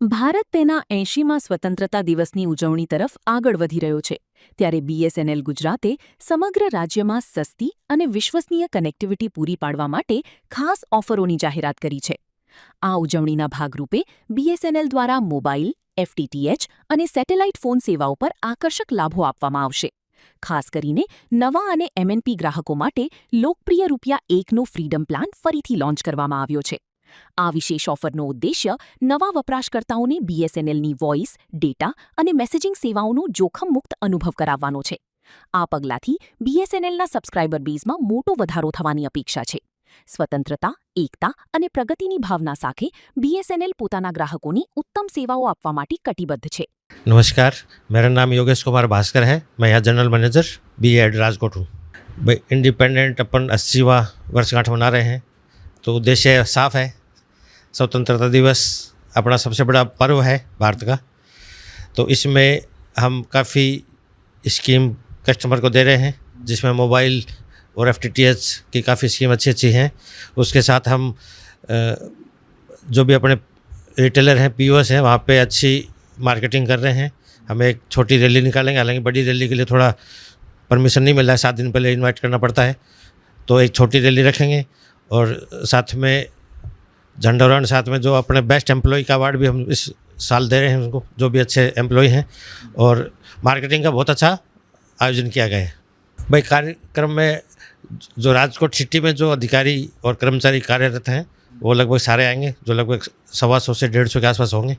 ભારત તેના 80મા સ્વતંત્રતા દિવસની ઉજવણી તરફ આગળ વધી રહ્યો છે ત્યારે બીએસએનએલ ગુજરાતે સમગ્ર રાજ્યમાં સસ્તી અને વિશ્વસનીય કનેક્ટિવિટી પૂરી પાડવા માટે ખાસ ઓફરોની જાહેરાત કરી છે. આ ઉજવણીના ભાગરૂપે બીએસએનએલ દ્વારા મોબાઈલ, એફટીટીએચ અને સેટેલાઇટ ફોન સેવાઓ પર આકર્ષક લાભો આપવામાં આવશે. ખાસ કરીને નવા અને એમએનપી ગ્રાહકો માટે લોકપ્રિય ₹1નો ફ્રીડમ પ્લાન ફરીથી લોન્ચ કરવામાં આવ્યો છે. આ વિશેષ ઓફરનો ઉદ્દેશ્ય નવા વપરાશકર્તાઓને બીએસએનએલની વોઇસ, ડેટા અને મેસેજિંગ સેવાઓનો જોખમમુક્ત અનુભવ કરાવવાનો છે. આ પગલાંથી બીએસએનએલના સબસ્ક્રાઇબર બેઝમાં મોટો વધારો થવાની અપેક્ષા છે. સ્વતંત્રતા, એકતા અને પ્રગતિની ભાવના સાથે બીએસએનએલ પોતાના ગ્રાહકોની ઉત્તમ સેવાઓ આપવા માટે કટિબદ્ધ છે. नमस्कार, मेरा नाम योगेश कुमार भास्कर है। मैं यहाँ जनरल मैनेजर BED राजकोट हूँ। भाई इंडिपेंडेंट अपन 80वां वर्षगांठ मना रहे हैं, तो उद्देश्य साफ है। स्वतंत्रता दिवस अपना सबसे बड़ा पर्व है भारत का, तो इसमें हम काफ़ी स्कीम कस्टमर को दे रहे हैं, जिसमें मोबाइल और FTTH की काफ़ी स्कीम अच्छी हैं। उसके साथ हम जो भी अपने रिटेलर हैं, POS हैं, वहाँ पे अच्छी मार्केटिंग कर रहे हैं। हमें एक छोटी रैली निकालेंगे, हालांकि बड़ी रैली के लिए थोड़ा परमिशन नहीं मिल रहा है, 7 दिन पहले इनवाइट करना पड़ता है, तो एक छोटी रैली रखेंगे। और साथ में झंडोरण, साथ में जो अपने बेस्ट एम्प्लॉय का अवार्ड भी हम इस साल दे रहे हैं उनको, जो भी अच्छे एम्प्लॉय हैं। और मार्केटिंग का बहुत अच्छा आयोजन किया गया है। भाई कार्यक्रम में जो राजकोट सिटी में जो अधिकारी और कर्मचारी कार्यरत हैं, वो लगभग सारे आएंगे, जो लगभग 125 से 150 के आसपास होंगे।